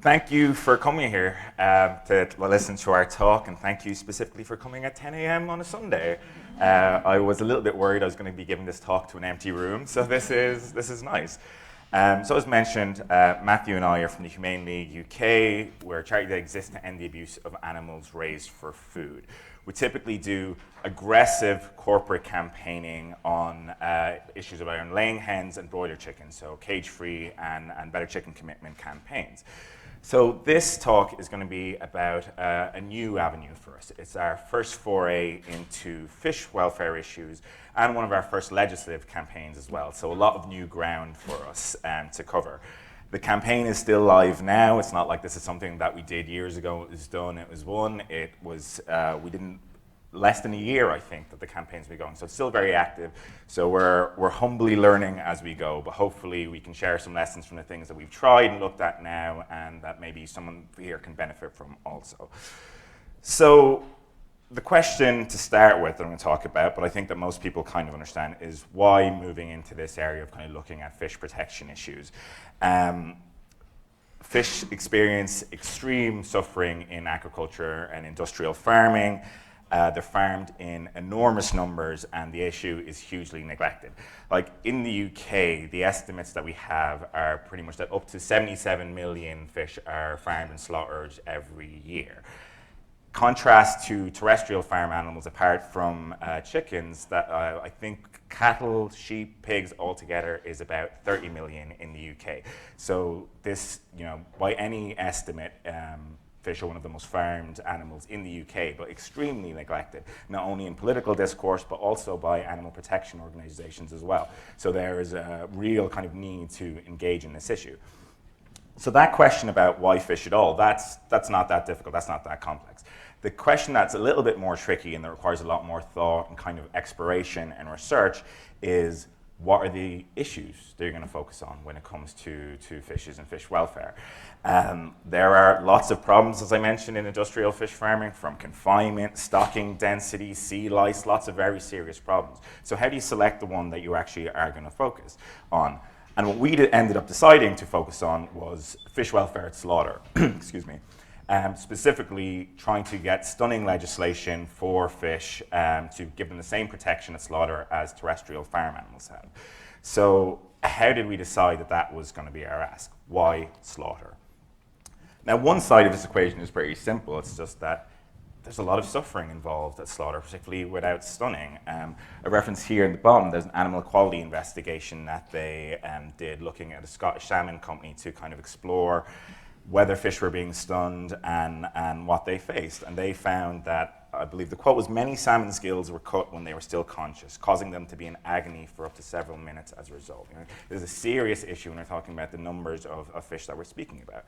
Thank you for coming here to listen to our talk, and thank you specifically for coming at 10 a.m. on a Sunday. I was a little bit worried I was going to be giving this talk to an empty room, so this is nice. So as mentioned, Matthew and I are from the Humane League UK. We're a charity that exists to end the abuse of animals raised for food. We typically do aggressive corporate campaigning on issues around laying hens and broiler chickens, so cage-free and better chicken commitment campaigns. So this talk is going to be about a new avenue for us. It's our first foray into fish welfare issues and one of our first legislative campaigns as well. So a lot of new ground for us to cover. The campaign is still live now. It's not like this is something that we did years ago. It was done, it was won. It was, we didn't, less than a year, I think, that the campaign's been going. So it's still very active. So we're humbly learning as we go, but hopefully we can share some lessons from the things that we've tried and looked at now, and that maybe someone here can benefit from also. So the question to start with that I'm going to talk about, but I think that most people kind of understand, is why moving into this area of kind of looking at fish protection issues. Fish experience extreme suffering in agriculture and industrial farming. They're farmed in enormous numbers, and the issue is hugely neglected. Like in the UK, the estimates that we have are pretty much that up to 77 million fish are farmed and slaughtered every year. Contrast to terrestrial farm animals, apart from chickens, that I think cattle, sheep, pigs altogether is about 30 million in the UK. So this, by any estimate, fish are one of the most farmed animals in the UK, but extremely neglected, not only in political discourse, but also by animal protection organizations as well. So there is a real kind of need to engage in this issue. So that question about why fish at all, that's not that difficult, that's not that complex. The question that's a little bit more tricky and that requires a lot more thought and kind of exploration and research is, what are the issues that you're going to focus on when it comes to fishes and fish welfare? There are lots of problems, as I mentioned, in industrial fish farming, from confinement, stocking density, sea lice, lots of very serious problems. So how do you select the one that you actually are going to focus on? And what we ended up deciding to focus on was fish welfare at slaughter, excuse me. Specifically trying to get stunning legislation for fish to give them the same protection at slaughter as terrestrial farm animals have. So how did we decide that that was going to be our ask? Why slaughter? Now, one side of this equation is pretty simple. It's just that there's a lot of suffering involved at slaughter, particularly without stunning. A reference here in the bottom, there's an animal quality investigation that they did looking at a Scottish salmon company to kind of explore whether fish were being stunned and what they faced. And they found that, I believe the quote was, many salmon's gills were cut when they were still conscious, causing them to be in agony for up to several minutes as a result. There's a serious issue when we're talking about the numbers of fish that we're speaking about.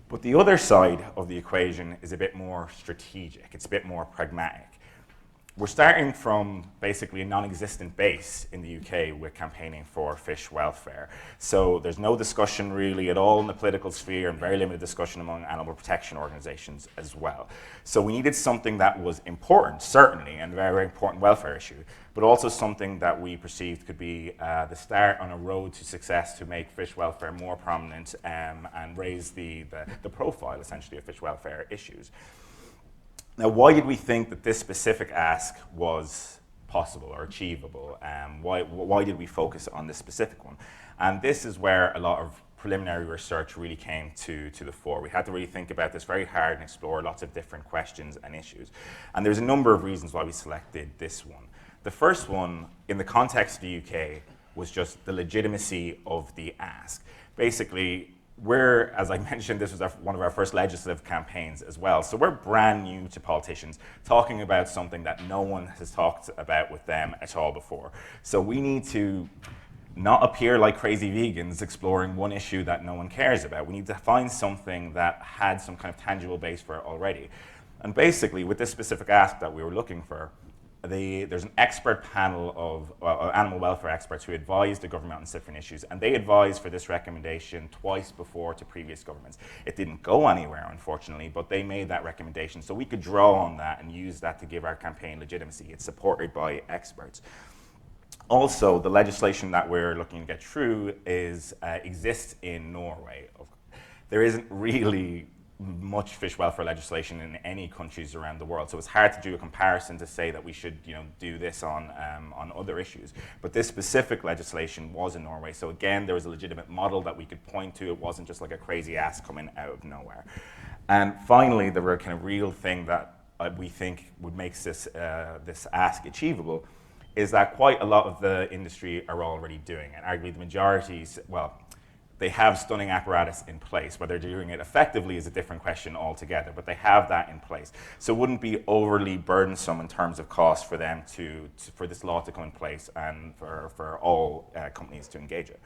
But the other side of the equation is a bit more strategic. It's a bit more pragmatic. We're starting from basically a non-existent base in the UK with campaigning for fish welfare. So there's no discussion really at all in the political sphere, and very limited discussion among animal protection organizations as well. So we needed something that was important, certainly, and a very, very important welfare issue, but also something that we perceived could be the start on a road to success to make fish welfare more prominent and raise the profile, essentially, of fish welfare issues. Now, why did we think that this specific ask was possible or achievable? Why did we focus on this specific one? And this is where a lot of preliminary research really came to the fore. We had to really think about this very hard and explore lots of different questions and issues. And there's a number of reasons why we selected this one. The first one, in the context of the UK, was just the legitimacy of the ask. Basically, as I mentioned, this was one of our first legislative campaigns as well. So we're brand new to politicians, talking about something that no one has talked about with them at all before. So we need to not appear like crazy vegans exploring one issue that no one cares about. We need to find something that had some kind of tangible base for it already. And basically, with this specific ask that we were looking for, there's an expert panel of animal welfare experts who advised the government on different issues, and they advised for this recommendation twice before to previous governments. It didn't go anywhere, unfortunately, but they made that recommendation, so we could draw on that and use that to give our campaign legitimacy. It's supported by experts. Also, the legislation that we're looking to get through exists in Norway. there isn't really much fish welfare legislation in any countries around the world, so it's hard to do a comparison to say that we should, do this on other issues. But this specific legislation was in Norway, so again, there was a legitimate model that we could point to. It wasn't just like a crazy ask coming out of nowhere. And finally, the kind of real thing that we think would make this ask achievable is that quite a lot of the industry are already doing it. Arguably, the majorities, well, they have stunning apparatus in place. Whether they're doing it effectively is a different question altogether, but they have that in place. So it wouldn't be overly burdensome in terms of cost for them for this law to come in place and for all companies to engage it.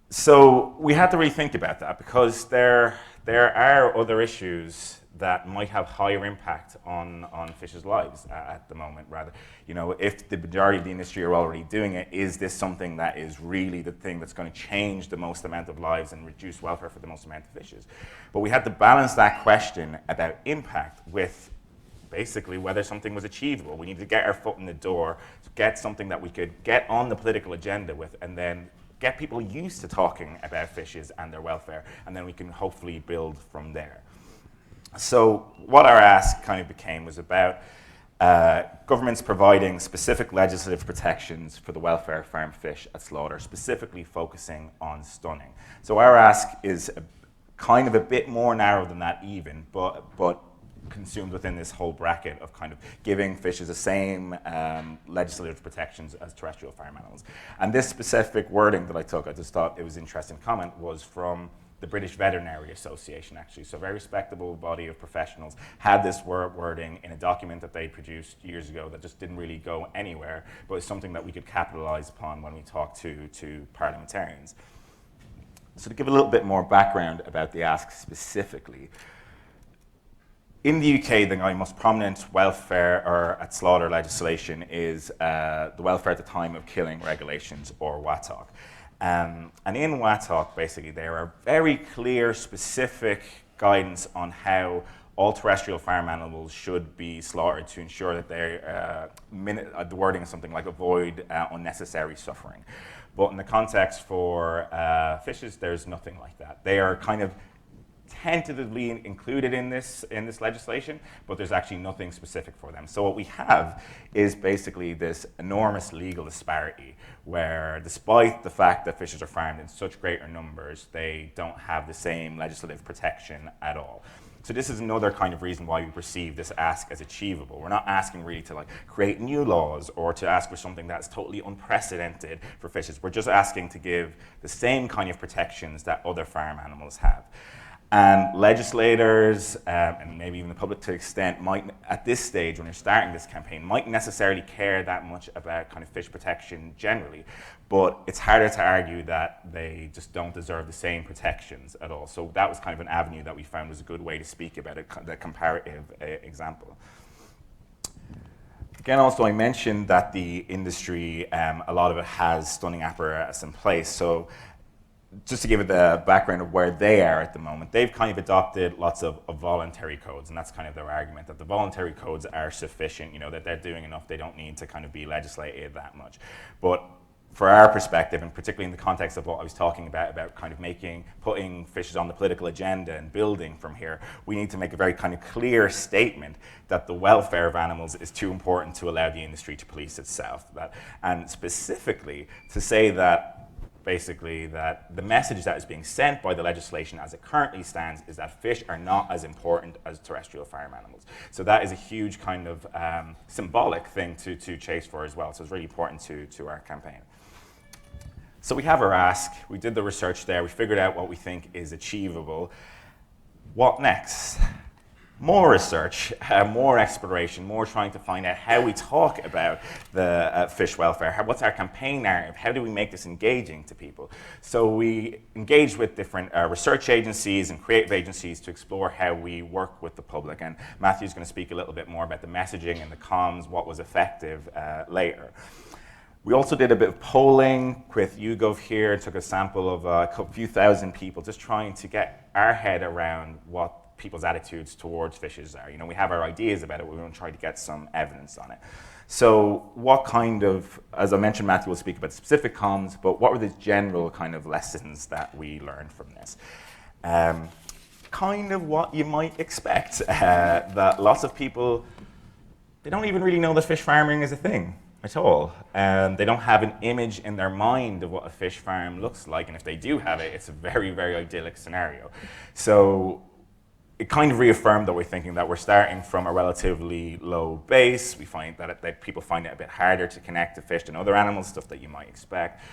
So we had to really think about that, because there are other issues that might have higher impact on fish's lives at the moment, rather. If the majority of the industry are already doing it, is this something that is really the thing that's going to change the most amount of lives and reduce welfare for the most amount of fishes? But we had to balance that question about impact with basically whether something was achievable. We need to get our foot in the door, to get something that we could get on the political agenda with, and then get people used to talking about fishes and their welfare, and then we can hopefully build from there. So what our ask kind of became was about governments providing specific legislative protections for the welfare of farmed fish at slaughter, specifically focusing on stunning. So our ask is kind of a bit more narrow than that even, but consumed within this whole bracket of kind of giving fishes the same legislative protections as terrestrial farm animals. And this specific wording that I took, I just thought it was an interesting comment, was from the British Veterinary Association, actually. So a very respectable body of professionals had this wording in a document that they produced years ago that just didn't really go anywhere, but it's something that we could capitalize upon when we talk to parliamentarians. So to give a little bit more background about the ask specifically, in the UK, the most prominent welfare or at slaughter legislation is the welfare at the time of killing regulations, or WATOC. And in WATOC, basically, there are very clear, specific guidance on how all terrestrial farm animals should be slaughtered to ensure that the wording is something like avoid unnecessary suffering. But in the context for fishes, there's nothing like that. They are kind of tentatively included in this legislation, but there's actually nothing specific for them. So what we have is basically this enormous legal disparity where, despite the fact that fishes are farmed in such greater numbers, they don't have the same legislative protection at all. So this is another kind of reason why we perceive this ask as achievable. We're not asking really to create new laws or to ask for something that's totally unprecedented for fishes. We're just asking to give the same kind of protections that other farm animals have. And legislators, and maybe even the public to an extent, might, at this stage when you're starting this campaign, might necessarily care that much about kind of fish protection generally, but it's harder to argue that they just don't deserve the same protections at all. So that was kind of an avenue that we found was a good way to speak about the comparative example. Again, also I mentioned that the industry, a lot of it has stunning apparatus in place. So just to give it the background of where they are at the moment, they've kind of adopted lots of voluntary codes, and that's kind of their argument, that the voluntary codes are sufficient, that they're doing enough, they don't need to kind of be legislated that much. But for our perspective, and particularly in the context of what I was talking about kind of putting fishes on the political agenda and building from here, we need to make a very kind of clear statement that the welfare of animals is too important to allow the industry to police itself. And specifically to say that basically that the message that is being sent by the legislation as it currently stands is that fish are not as important as terrestrial farm animals. So that is a huge kind of symbolic thing to chase for as well. So it's really important to our campaign. So we have our ask, we did the research there, we figured out what we think is achievable. What next? More research, more exploration, more trying to find out how we talk about the fish welfare. What's our campaign narrative? How do we make this engaging to people? So we engaged with different research agencies and creative agencies to explore how we work with the public. And Matthew's going to speak a little bit more about the messaging and the comms, what was effective later. We also did a bit of polling with YouGov here, took a sample of a few thousand people, just trying to get our head around what people's attitudes towards fishes are. We have our ideas about it, but we want to try to get some evidence on it. So what kind of, as I mentioned, Matthew will speak about specific comms, but what were the general kind of lessons that we learned from this? Kind of what you might expect, that lots of people, they don't even really know that fish farming is a thing at all. They don't have an image in their mind of what a fish farm looks like, and if they do have it, it's a very, very idyllic scenario. So it kind of reaffirmed that we're thinking that we're starting from a relatively low base. We find that people find it a bit harder to connect to fish than other animals, stuff that you might expect.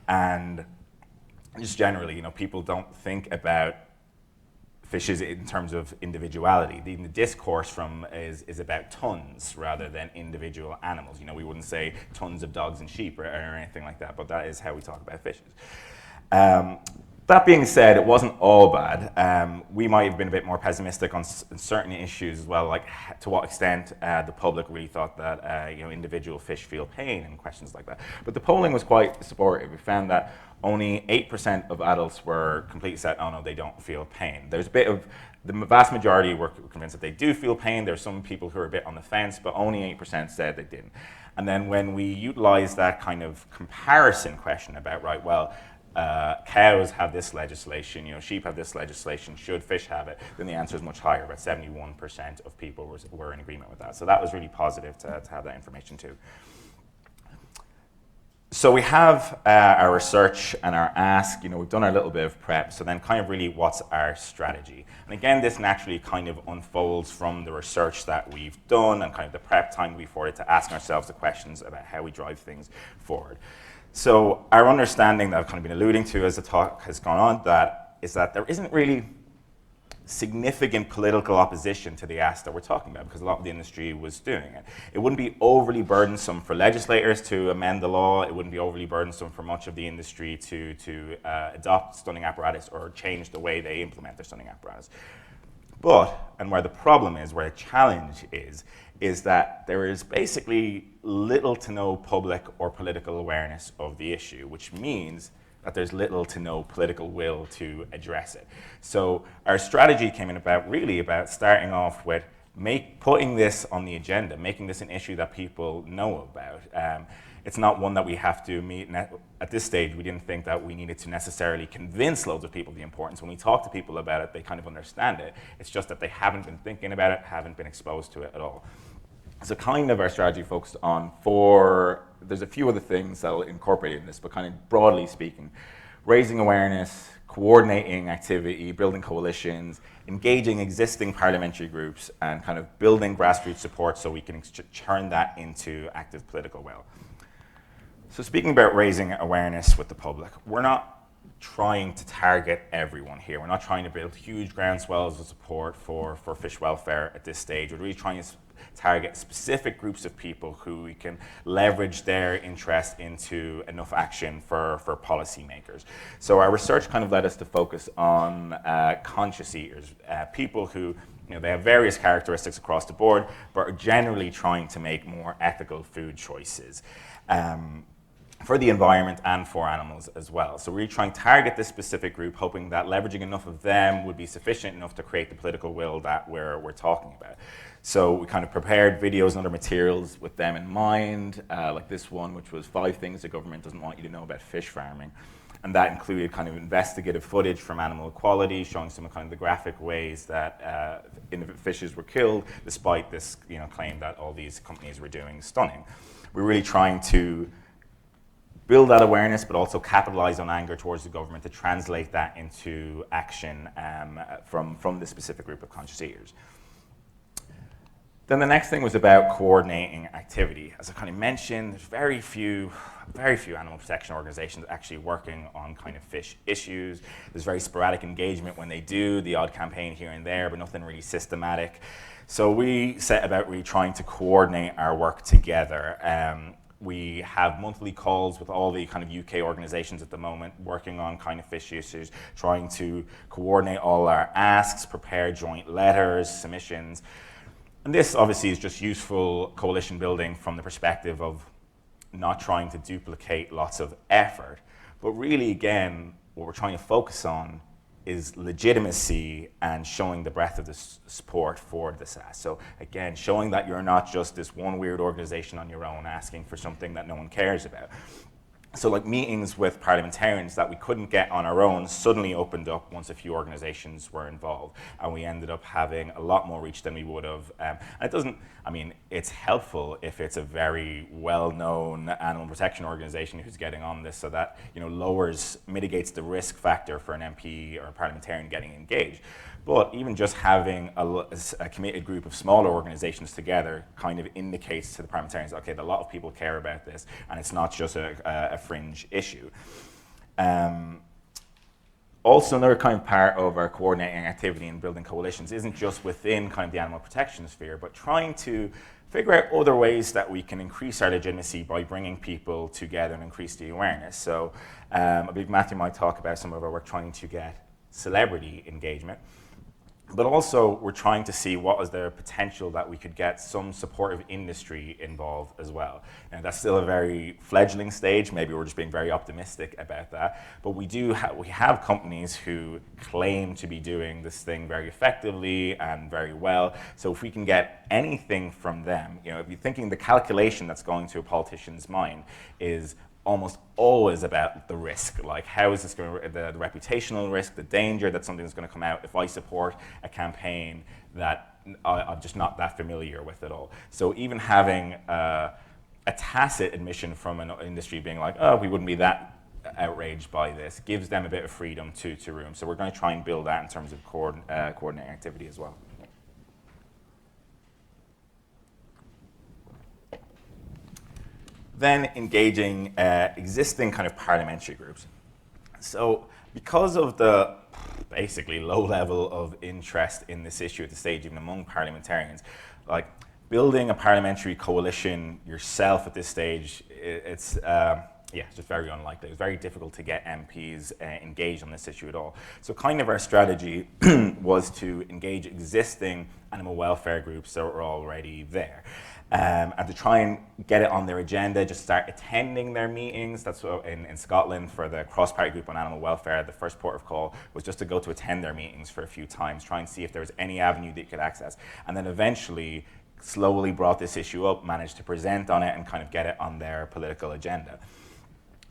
And just generally, people don't think about fishes in terms of individuality. Even the discourse is about tons rather than individual animals. We wouldn't say tons of dogs and sheep or anything like that, but that is how we talk about fishes. That being said, it wasn't all bad. We might have been a bit more pessimistic on certain issues as well, like to what extent the public really thought that individual fish feel pain and questions like that. But the polling was quite supportive. We found that only 8% of adults were completely set, oh no, they don't feel pain. There's a bit of, the vast majority were convinced that they do feel pain. There's some people who are a bit on the fence, but only 8% said they didn't. And then when we utilized that kind of comparison question about, right, well, cows have this legislation, sheep have this legislation, should fish have it? Then the answer is much higher. About 71% of people were in agreement with that. So that was really positive to have that information too. So we have our research and our ask, we've done our little bit of prep, so then kind of really what's our strategy? And again, this naturally kind of unfolds from the research that we've done and kind of the prep time we afforded to ask ourselves the questions about how we drive things forward. So our understanding that I've kind of been alluding to as the talk has gone on, is that there isn't really significant political opposition to the ask that we're talking about because a lot of the industry was doing it. It wouldn't be overly burdensome for legislators to amend the law. It wouldn't be overly burdensome for much of the industry to adopt stunning apparatus or change the way they implement their stunning apparatus. But, and where the problem is, where the challenge is that there is basically little to no public or political awareness of the issue, which means that there's little to no political will to address it. So our strategy came in about starting off with putting this on the agenda, making this an issue that people know about. It's not one that we have to meet. At this stage, we didn't think that we needed to necessarily convince loads of people the importance. When we talk to people about it, they kind of understand it. It's just that they haven't been thinking about it, haven't been exposed to it at all. So kind of our strategy focused on there's a few other things that will incorporate in this, but kind of broadly speaking, raising awareness, coordinating activity, building coalitions, engaging existing parliamentary groups, and kind of building grassroots support so we can turn that into active political will. So speaking about raising awareness with the public, we're not trying to target everyone here. We're not trying to build huge groundswells of support for fish welfare at this stage. We're really trying to target specific groups of people who we can leverage their interest into enough action for policymakers. So our research kind of led us to focus on conscious eaters, people who they have various characteristics across the board, but are generally trying to make more ethical food choices. For the environment and for animals as well. So we're trying to target this specific group, hoping that leveraging enough of them would be sufficient enough to create the political will that we're talking about. So we kind of prepared videos and other materials with them in mind, like this one, which was 5 things the government doesn't want you to know about fish farming. And that included kind of investigative footage from animal equality, showing some of kind of the graphic ways that fishes were killed, despite this claim that all these companies were doing stunning. We're really trying to build that awareness, but also capitalize on anger towards the government to translate that into action from this specific group of conscious eaters. Then the next thing was about coordinating activity. As I kind of mentioned, there's very few animal protection organizations actually working on kind of fish issues. There's very sporadic engagement when they do, the odd campaign here and there, but nothing really systematic. So we set about really trying to coordinate our work together. We have monthly calls with all the kind of UK organizations at the moment working on kind of fish issues, trying to coordinate all our asks, prepare joint letters, submissions. And this obviously is just useful coalition building from the perspective of not trying to duplicate lots of effort, but really, again, what we're trying to focus on is legitimacy and showing the breadth of the support for this ask. So again, showing that you're not just this one weird organization on your own asking for something that no one cares about. So like meetings with parliamentarians that we couldn't get on our own suddenly opened up once a few organizations were involved, and we ended up having a lot more reach than we would have. And it doesn't, I mean, it's helpful if it's a very well-known animal protection organization who's getting on this, so that, you know, mitigates the risk factor for an MP or a parliamentarian getting engaged. But even just having a committed group of smaller organizations together kind of indicates to the parliamentarians, okay, that a lot of people care about this, and it's not just a fringe issue. Also, another kind of part of our coordinating activity in building coalitions isn't just within kind of the animal protection sphere, but trying to figure out other ways that we can increase our legitimacy by bringing people together and increase the awareness. So I believe Matthew might talk about some of our work trying to get celebrity engagement. But also, we're trying to see what is the potential that we could get some supportive industry involved as well. And that's still a very fledgling stage. Maybe we're just being very optimistic about that. But we have companies who claim to be doing this thing very effectively and very well. So if we can get anything from them, you know, if you're thinking the calculation that's going to a politician's mind is almost always about the risk, like how is this going to, the reputational risk, the danger that something's going to come out if I support a campaign that I'm just not that familiar with at all. So even having a tacit admission from an industry being like, oh, we wouldn't be that outraged by this, gives them a bit of freedom to room. So we're going to try and build that in terms of coordinating activity as well. Then engaging existing kind of parliamentary groups. So because of the basically low level of interest in this issue at the stage, even among parliamentarians, like building a parliamentary coalition yourself at this stage, it's just very unlikely. It's very difficult to get MPs engaged on this issue at all. So kind of our strategy was to engage existing animal welfare groups that were already there. And to try and get it on their agenda, just start attending their meetings. That's what in Scotland for the cross-party group on animal welfare, the first port of call was just to go to attend their meetings for a few times, try and see if there was any avenue that you could access. And then eventually, slowly brought this issue up, managed to present on it and kind of get it on their political agenda.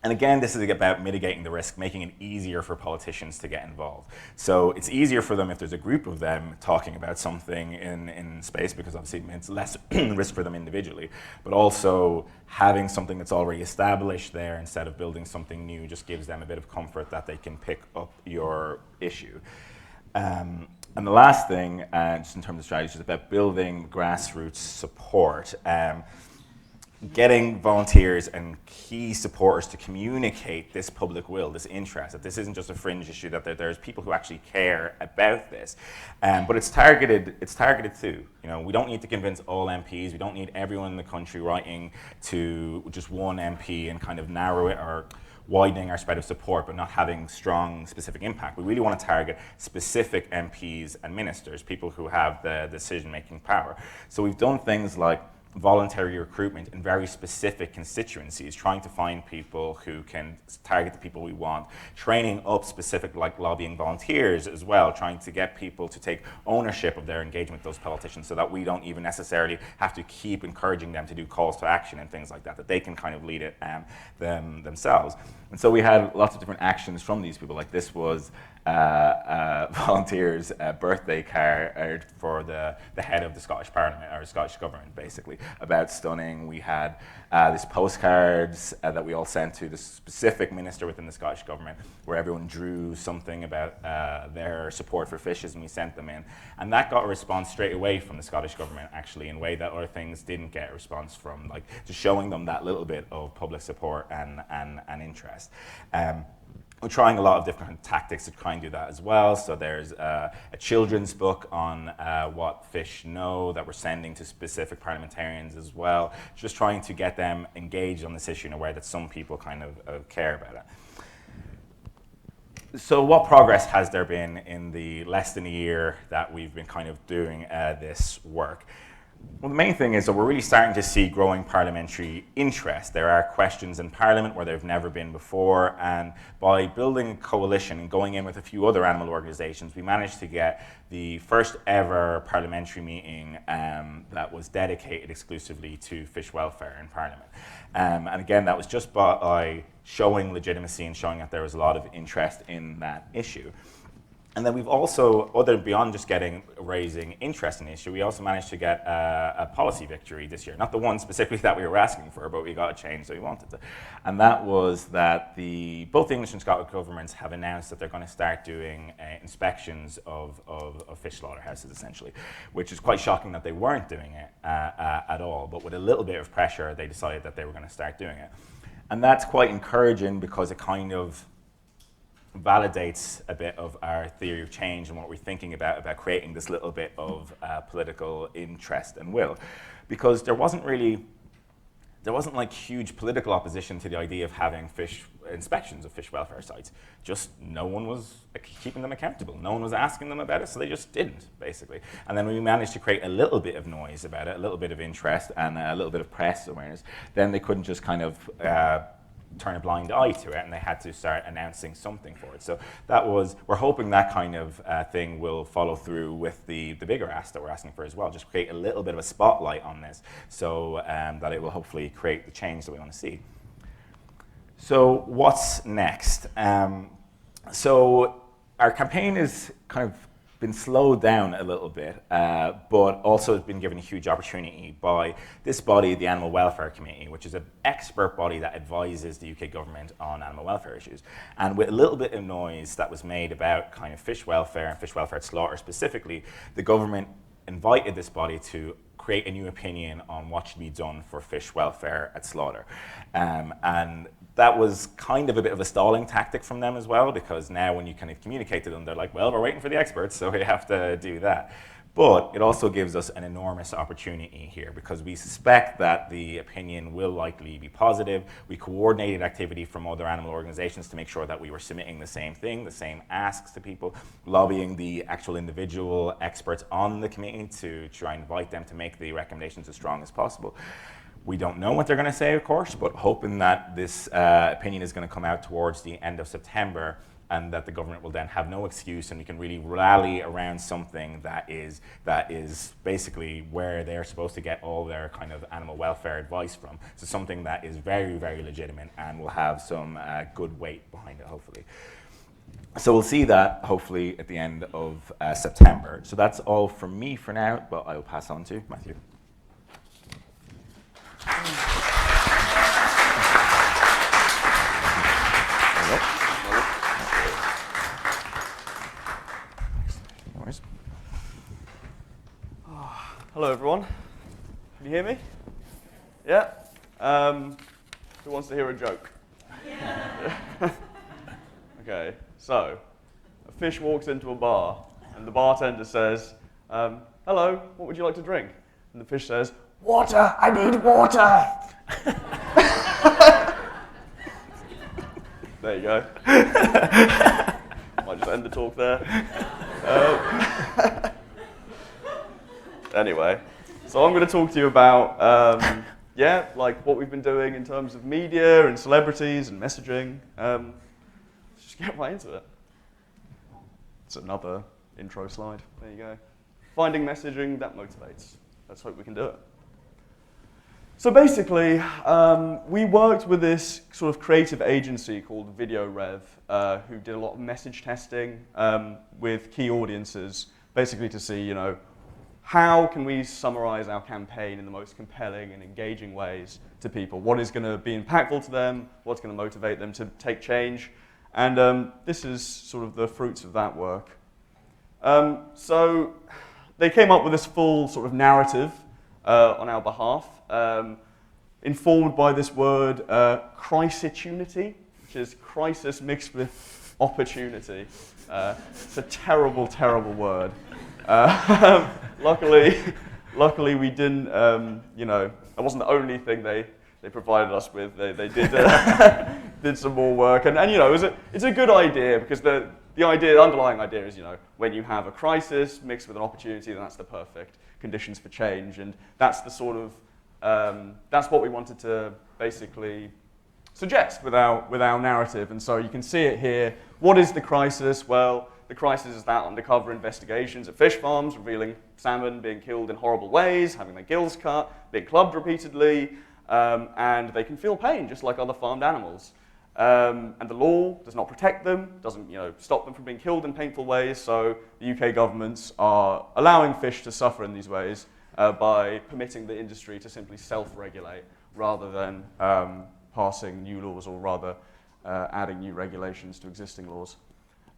And again, this is about mitigating the risk, making it easier for politicians to get involved. So it's easier for them if there's a group of them talking about something in space, because obviously it's less risk for them individually. But also having something that's already established there instead of building something new just gives them a bit of comfort that they can pick up your issue. And the last thing, just in terms of strategy, is about building grassroots support. Getting volunteers and key supporters to communicate this public will, this interest, that this isn't just a fringe issue, that there's people who actually care about this. But it's targeted too. You know, we don't need to convince all MPs, we don't need everyone in the country writing to just one MP and kind of narrow it or widening our spread of support but not having strong specific impact. We really want to target specific MPs and ministers, people who have the decision-making power. So we've done things like voluntary recruitment in very specific constituencies, trying to find people who can target the people we want, training up specific like lobbying volunteers as well, trying to get people to take ownership of their engagement with those politicians so that we don't even necessarily have to keep encouraging them to do calls to action and things like that, that they can kind of lead it themselves. And so we had lots of different actions from these people. Like this was volunteers' birthday card for the head of the Scottish Parliament, or Scottish Government, basically, about stunning. We had these postcards that we all sent to the specific minister within the Scottish Government, where everyone drew something about their support for fishes, and we sent them in. And that got a response straight away from the Scottish Government, actually, in a way that other things didn't get a response from, like just showing them that little bit of public support and interest. We're trying a lot of different tactics to try and do that as well. So there's a children's book on what fish know that we're sending to specific parliamentarians as well, just trying to get them engaged on this issue in a way that some people kind of care about it. So what progress has there been in the less than a year that we've been kind of doing this work? Well, the main thing is that we're really starting to see growing parliamentary interest. There are questions in Parliament where there have never been before, and by building a coalition and going in with a few other animal organisations, we managed to get the first ever parliamentary meeting that was dedicated exclusively to fish welfare in Parliament. And again, that was just by showing legitimacy and showing that there was a lot of interest in that issue. And then we've also, beyond just raising interest in the issue, we also managed to get a policy victory this year. Not the one specifically that we were asking for, but we got a change that we wanted to. And that was that both the English and Scottish governments have announced that they're going to start doing inspections of fish slaughterhouses, essentially, which is quite shocking that they weren't doing it at all. But with a little bit of pressure, they decided that they were going to start doing it. And that's quite encouraging because it kind of validates a bit of our theory of change and what we're thinking about creating this little bit of political interest and will, because there wasn't like huge political opposition to the idea of having inspections of fish welfare sites. Just no one was keeping them accountable. No one was asking them about it, so they just didn't, basically. And then we managed to create a little bit of noise about it, a little bit of interest and a little bit of press awareness. Then they couldn't just kind of turn a blind eye to it, and they had to start announcing something for it. So we're hoping that kind of thing will follow through with the bigger ask that we're asking for as well, just create a little bit of a spotlight on this so that it will hopefully create the change that we want to see. So what's next? So our campaign is kind of been slowed down a little bit, but also has been given a huge opportunity by this body, the Animal Welfare Committee, which is an expert body that advises the UK government on animal welfare issues. And with a little bit of noise that was made about kind of fish welfare and fish welfare at slaughter specifically, the government invited this body to create a new opinion on what should be done for fish welfare at slaughter. And that was kind of a bit of a stalling tactic from them as well, because now when you kind of communicate to them, they're like, well, we're waiting for the experts, so we have to do that. But it also gives us an enormous opportunity here, because we suspect that the opinion will likely be positive. We coordinated activity from other animal organizations to make sure that we were submitting the same thing, the same asks to people, lobbying the actual individual experts on the committee to try and invite them to make the recommendations as strong as possible. We don't know what they're going to say, of course, but hoping that this opinion is going to come out towards the end of September, and that the government will then have no excuse, and we can really rally around something that is basically where they're supposed to get all their kind of animal welfare advice from. So something that is very, very legitimate and will have some good weight behind it, hopefully. So we'll see that, hopefully, at the end of September. So that's all from me for now, but I will pass on to Matthew. Hello everyone. Can you hear me? Yeah? Who wants to hear a joke? Yeah. Okay, so a fish walks into a bar and the bartender says, hello, what would you like to drink? And the fish says, water, I need water. There you go. Might just end the talk there. Anyway, so I'm going to talk to you about, like what we've been doing in terms of media and celebrities and messaging. Let's just get right into it. It's another intro slide. There you go. Finding messaging that motivates. Let's hope we can do it. So basically, we worked with this sort of creative agency called Video Rev, who did a lot of message testing with key audiences, basically to see, how can we summarize our campaign in the most compelling and engaging ways to people? What is going to be impactful to them? What's going to motivate them to take change? And this is sort of the fruits of that work. So they came up with this full sort of narrative on our behalf, informed by this word, crisitunity, which is crisis mixed with opportunity. It's a terrible, terrible word. Luckily we didn't, that wasn't the only thing they provided us with. They did did some more work, and it's a good idea, because the underlying idea is, when you have a crisis mixed with an opportunity, then that's the perfect conditions for change. And that's the sort of, that's what we wanted to basically suggest with our narrative. And so you can see it here. What is the crisis? Well, the crisis is that undercover investigations at fish farms revealing salmon being killed in horrible ways, having their gills cut, being clubbed repeatedly, and they can feel pain just like other farmed animals. And the law does not protect them, doesn't stop them from being killed in painful ways, so the UK governments are allowing fish to suffer in these ways by permitting the industry to simply self-regulate rather than passing new laws, or rather adding new regulations to existing laws.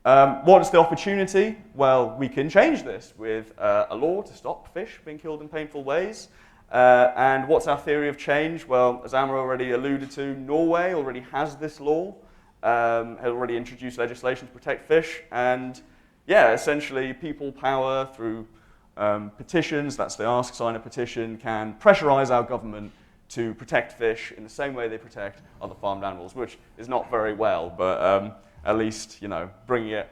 What is the opportunity? Well, we can change this with a law to stop fish being killed in painful ways. And what's our theory of change? Well, as Amro already alluded to, Norway already has this law, has already introduced legislation to protect fish, and yeah, essentially people power through petitions, that's the ask, sign a petition, can pressurize our government to protect fish in the same way they protect other farmed animals, which is not very well, but at least, bringing it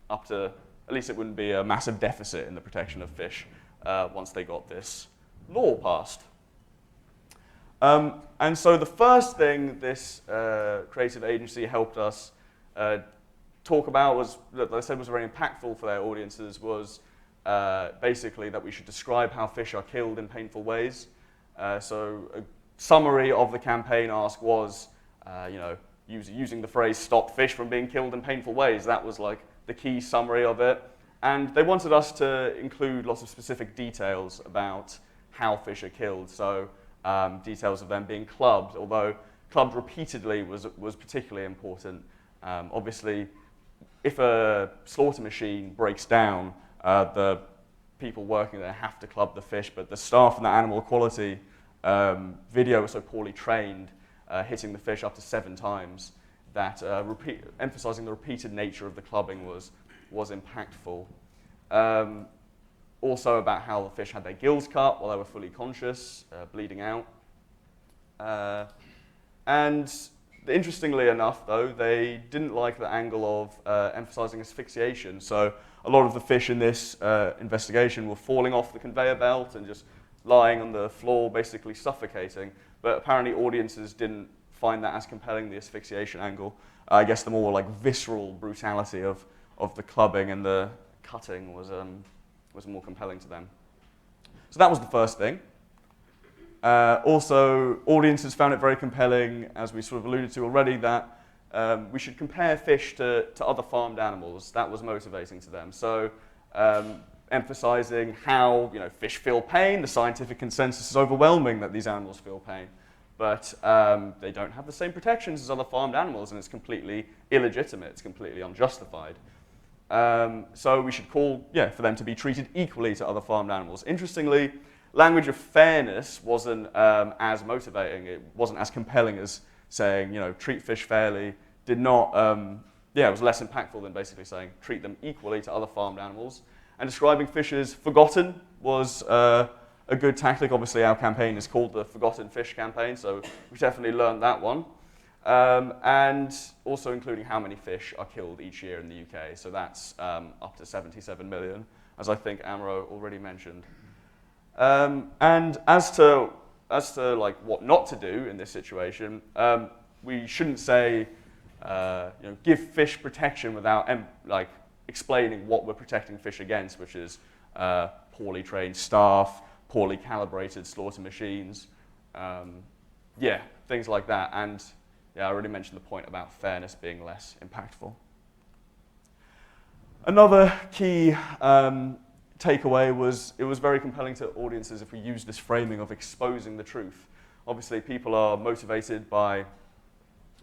up to, at least it wouldn't be a massive deficit in the protection of fish once they got this law passed. And so the first thing this creative agency helped us talk about was, that I said was very impactful for their audiences, was basically that we should describe how fish are killed in painful ways. So a summary of the campaign ask was, using the phrase "stop fish from being killed in painful ways." That was like the key summary of it. And they wanted us to include lots of specific details about how fish are killed. So details of them being clubbed, although clubbed repeatedly was particularly important. Obviously, if a slaughter machine breaks down, the people working there have to club the fish, but the staff and the animal quality video was so poorly trained, hitting the fish up to 7 times, that emphasizing the repeated nature of the clubbing was impactful. Also about how the fish had their gills cut while they were fully conscious, bleeding out. And interestingly enough, though, they didn't like the angle of emphasizing asphyxiation. So a lot of the fish in this investigation were falling off the conveyor belt and just lying on the floor, basically suffocating. But apparently audiences didn't find that as compelling, the asphyxiation angle. I guess the more like visceral brutality of the clubbing and the cutting was more compelling to them. So that was the first thing. Also, audiences found it very compelling, as we sort of alluded to already, that we should compare fish to other farmed animals. That was motivating to them. So emphasizing how fish feel pain. The scientific consensus is overwhelming that these animals feel pain, but they don't have the same protections as other farmed animals, and it's completely illegitimate. It's completely unjustified. So we should call, for them to be treated equally to other farmed animals. Interestingly, language of fairness wasn't as motivating. It wasn't as compelling as saying, treat fish fairly. Did not, it was less impactful than basically saying treat them equally to other farmed animals. And describing fish as forgotten was a good tactic. Obviously, our campaign is called the Forgotten Fish Campaign, so we definitely learned that one. And also including how many fish are killed each year in the UK. So that's up to 77 million, as I think Amro already mentioned. And as to like what not to do in this situation, we shouldn't say give fish protection without explaining what we're protecting fish against, which is poorly trained staff, poorly calibrated slaughter machines, things like that. And I already mentioned the point about fairness being less impactful. Another key takeaway was it was very compelling to audiences if we use this framing of exposing the truth. Obviously, people are motivated by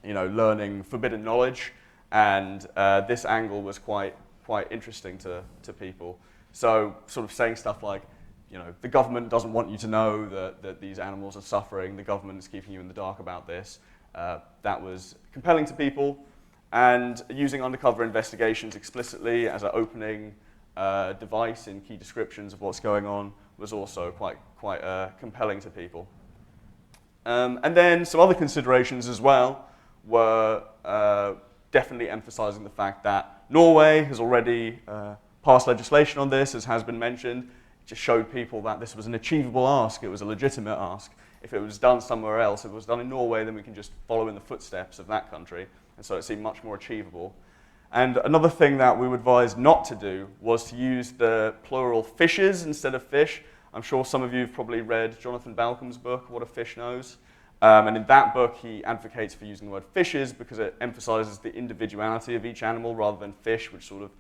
learning forbidden knowledge, and this angle was quite interesting to people. So sort of saying stuff like, the government doesn't want you to know that these animals are suffering, the government is keeping you in the dark about this. That was compelling to people, and using undercover investigations explicitly as an opening device in key descriptions of what's going on was also quite compelling to people. And then some other considerations as well were definitely emphasizing the fact that Norway has already passed legislation on this, as has been mentioned. just showed people that this was an achievable ask, it was a legitimate ask. If it was done somewhere else, if it was done in Norway, then we can just follow in the footsteps of that country. And so it seemed much more achievable. And another thing that we would advise not to do was to use the plural fishes instead of fish. I'm sure some of you have probably read Jonathan Balcom's book, What a Fish Knows. And in that book, he advocates for using the word fishes because it emphasizes the individuality of each animal rather than fish, which sort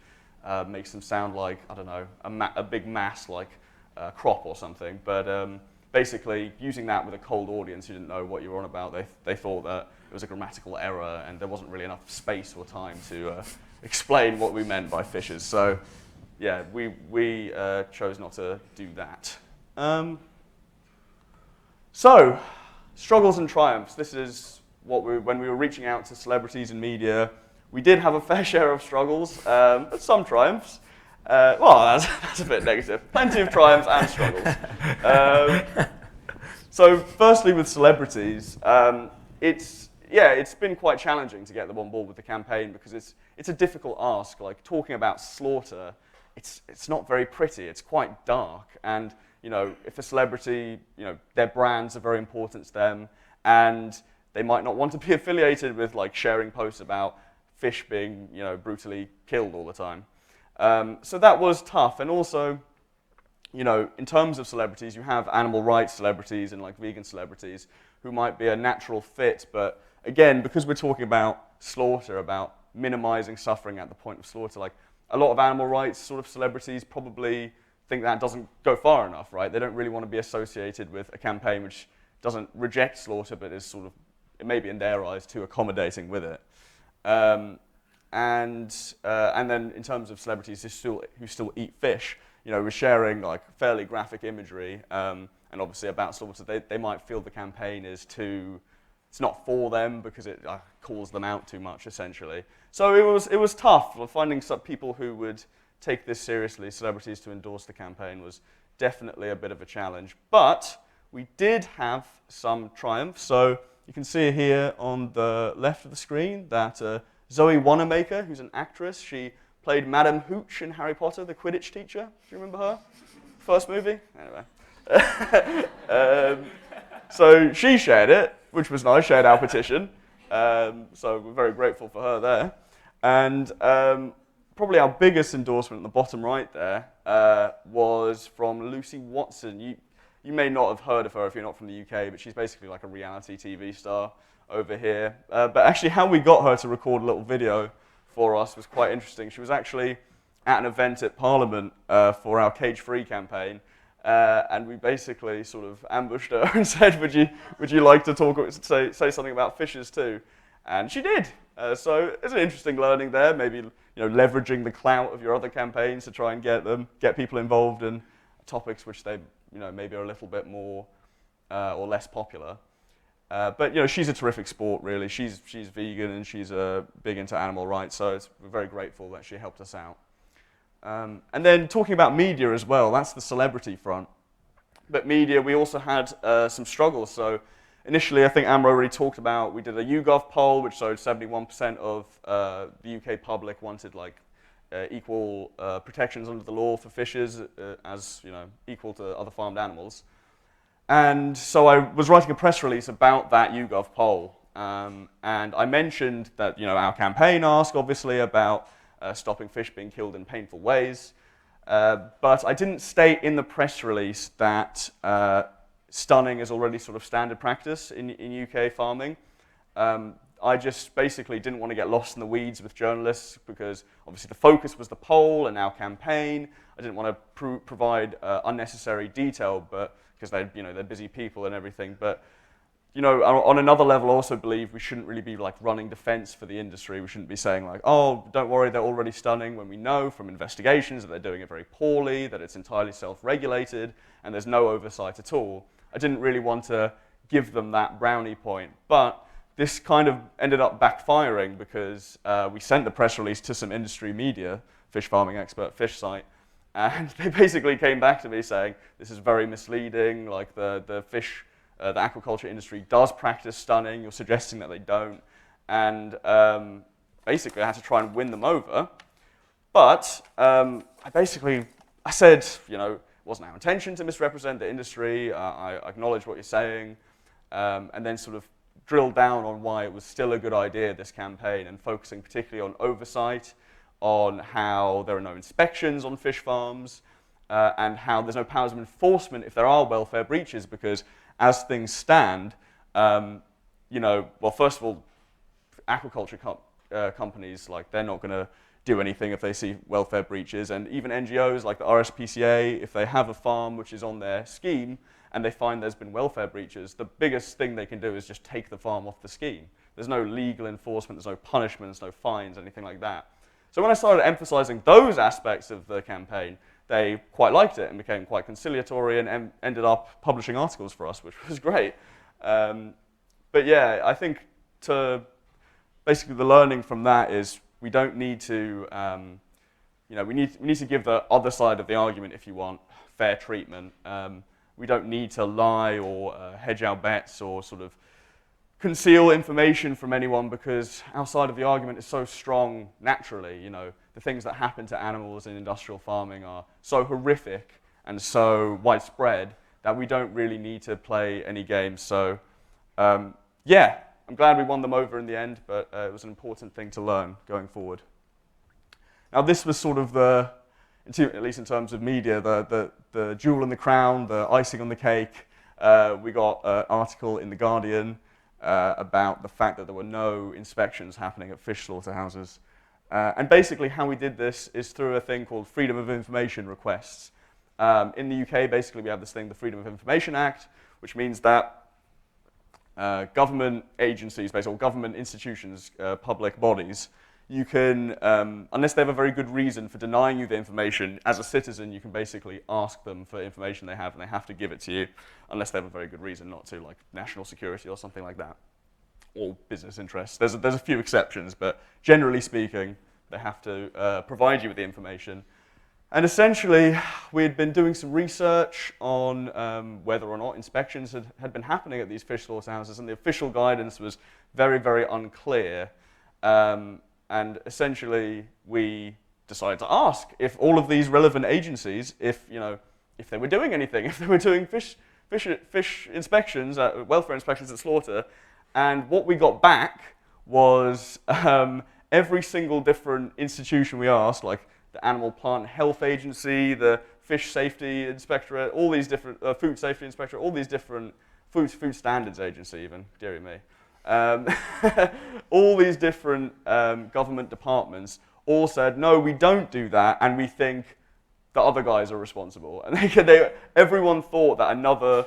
of makes them sound like, I don't know, a big mass like a crop or something. But basically, using that with a cold audience who didn't know what you were on about, they thought that it was a grammatical error and there wasn't really enough space or time to explain what we meant by fishes. So, yeah, we chose not to do that. So, struggles and triumphs. This is what when we were reaching out to celebrities and media, we did have a fair share of struggles, but some triumphs. Well, that's a bit negative. Plenty of triumphs and struggles. So, firstly, with celebrities, it's been quite challenging to get them on board with the campaign because it's a difficult ask. Like talking about slaughter, it's not very pretty. It's quite dark, and if a celebrity, their brands are very important to them, and they might not want to be affiliated with like sharing posts about fish being, brutally killed all the time. So that was tough, and also, in terms of celebrities, you have animal rights celebrities and like vegan celebrities who might be a natural fit, but again, because we're talking about slaughter, about minimizing suffering at the point of slaughter, like a lot of animal rights sort of celebrities probably think that doesn't go far enough, right? They don't really want to be associated with a campaign which doesn't reject slaughter, but is sort of, maybe in their eyes, too accommodating with it. And then in terms of celebrities who still eat fish, we're sharing like fairly graphic imagery, and obviously about slaughter, they might feel the campaign is it's not for them because it calls them out too much, essentially. So it was tough. Finding some people who would take this seriously, celebrities to endorse the campaign, was definitely a bit of a challenge. But we did have some triumphs. So you can see here on the left of the screen that Zoe Wanamaker, who's an actress, she played Madame Hooch in Harry Potter, the Quidditch teacher. Do you remember her? First movie? Anyway. So she shared it, which was nice, shared our petition. So we're very grateful for her there. And probably our biggest endorsement at the bottom right there was from Lucy Watson. You may not have heard of her if you're not from the UK, but she's basically like a reality TV star over here. But actually how we got her to record a little video for us was quite interesting. She was actually at an event at Parliament for our cage-free campaign, and we basically sort of ambushed her and said, would you like to say something about fishes too? And she did. So it's an interesting learning there, maybe leveraging the clout of your other campaigns to try and get people involved in topics which they maybe are a little bit more or less popular. But she's a terrific sport, really. She's vegan and she's big into animal rights, so we're very grateful that she helped us out. And then talking about media as well, that's the celebrity front. But media, we also had some struggles. So initially, I think Amro already talked about, we did a YouGov poll, which showed 71% of the UK public wanted equal protections under the law for fishes as equal to other farmed animals. And so I was writing a press release about that YouGov poll, and I mentioned that our campaign asked obviously about stopping fish being killed in painful ways, but I didn't state in the press release that stunning is already sort of standard practice in UK farming. I just basically didn't want to get lost in the weeds with journalists because obviously the focus was the poll and our campaign. I didn't want to provide unnecessary detail, but because they're busy people and everything. But on another level, I also believe we shouldn't really be running defense for the industry. We shouldn't be saying oh, don't worry, they're already stunning, when we know from investigations that they're doing it very poorly, that it's entirely self-regulated, and there's no oversight at all. I didn't really want to give them that brownie point, but this kind of ended up backfiring because we sent the press release to some industry media, Fish Farming Expert, Fish Site, and they basically came back to me saying, this is very misleading, the aquaculture industry does practice stunning, you're suggesting that they don't, and basically I had to try and win them over. But I said, wasn't our intention to misrepresent the industry. I acknowledge what you're saying. And then sort of drill down on why it was still a good idea, this campaign, and focusing particularly on oversight, on how there are no inspections on fish farms, and how there's no powers of enforcement if there are welfare breaches, because as things stand, well, first of all, aquaculture companies, like, they're not going to do anything if they see welfare breaches, and even NGOs like the RSPCA, if they have a farm which is on their scheme and they find there's been welfare breaches, the biggest thing they can do is just take the farm off the scheme. There's no legal enforcement, there's no punishments, no fines, anything like that. So when I started emphasizing those aspects of the campaign, they quite liked it and became quite conciliatory and ended up publishing articles for us, which was great. But yeah, I think basically the learning from that is we don't need to, we need to give the other side of the argument, if you want, fair treatment. We don't need to lie or hedge our bets or sort of conceal information from anyone, because our side of the argument is so strong naturally. The things that happen to animals in industrial farming are so horrific and so widespread that we don't really need to play any games. So yeah, I'm glad we won them over in the end, but it was an important thing to learn going forward. Now this was sort of at least in terms of media, the jewel in the crown, the icing on the cake. We got an article in The Guardian about the fact that there were no inspections happening at fish slaughterhouses. And basically how we did this is through a thing called Freedom of Information requests. In the UK, basically we have this thing, the Freedom of Information Act, which means that government agencies, basically, or government institutions, public bodies, you can, unless they have a very good reason for denying you the information, as a citizen, you can basically ask them for information they have, and they have to give it to you, unless they have a very good reason not to, like national security or something like that, or business interests. There's a few exceptions, but generally speaking, they have to provide you with the information. And essentially, we had been doing some research on whether or not inspections had been happening at these fish slaughterhouses, and the official guidance was very, very unclear. And essentially, we decided to ask if all of these relevant agencies, if they were doing anything, if they were doing fish inspections, welfare inspections at slaughter. And what we got back was every single different institution we asked, like the Animal Plant Health Agency, the Fish Safety Inspectorate, all these different, Food Safety Inspectorate, all these different, Food Standards Agency even, dearie me. All these different government departments all said, no, we don't do that, and we think the other guys are responsible. And everyone thought that another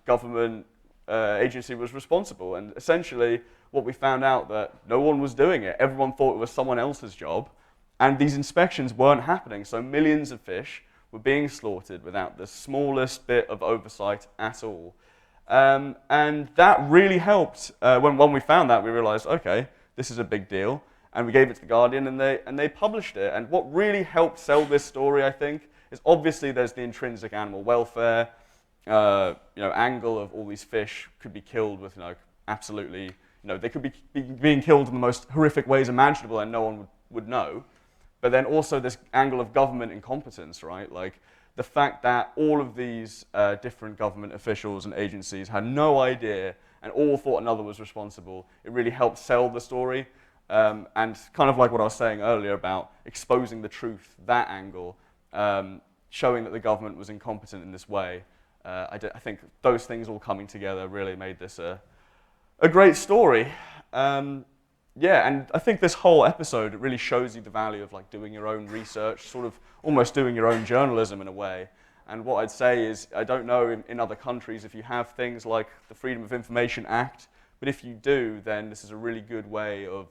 government agency was responsible. And essentially, what we found out that no one was doing it. Everyone thought it was someone else's job, and these inspections weren't happening. So millions of fish were being slaughtered without the smallest bit of oversight at all. And that really helped. When we found that, we realized, okay, this is a big deal. And we gave it to The Guardian, and they published it. And what really helped sell this story, I think, is obviously there's the intrinsic animal welfare angle of all these fish could be killed with absolutely, they could be being killed in the most horrific ways imaginable, and no one would know. But then also this angle of government incompetence, right? Like the fact that all of these different government officials and agencies had no idea and all thought another was responsible, it really helped sell the story. And kind of like what I was saying earlier about exposing the truth, that angle, showing that the government was incompetent in this way, I think those things all coming together really made this a great story. Yeah, and I think this whole episode really shows you the value of doing your own research, sort of almost doing your own journalism in a way. And what I'd say is, I don't know in other countries if you have things like the Freedom of Information Act, but if you do, then this is a really good way of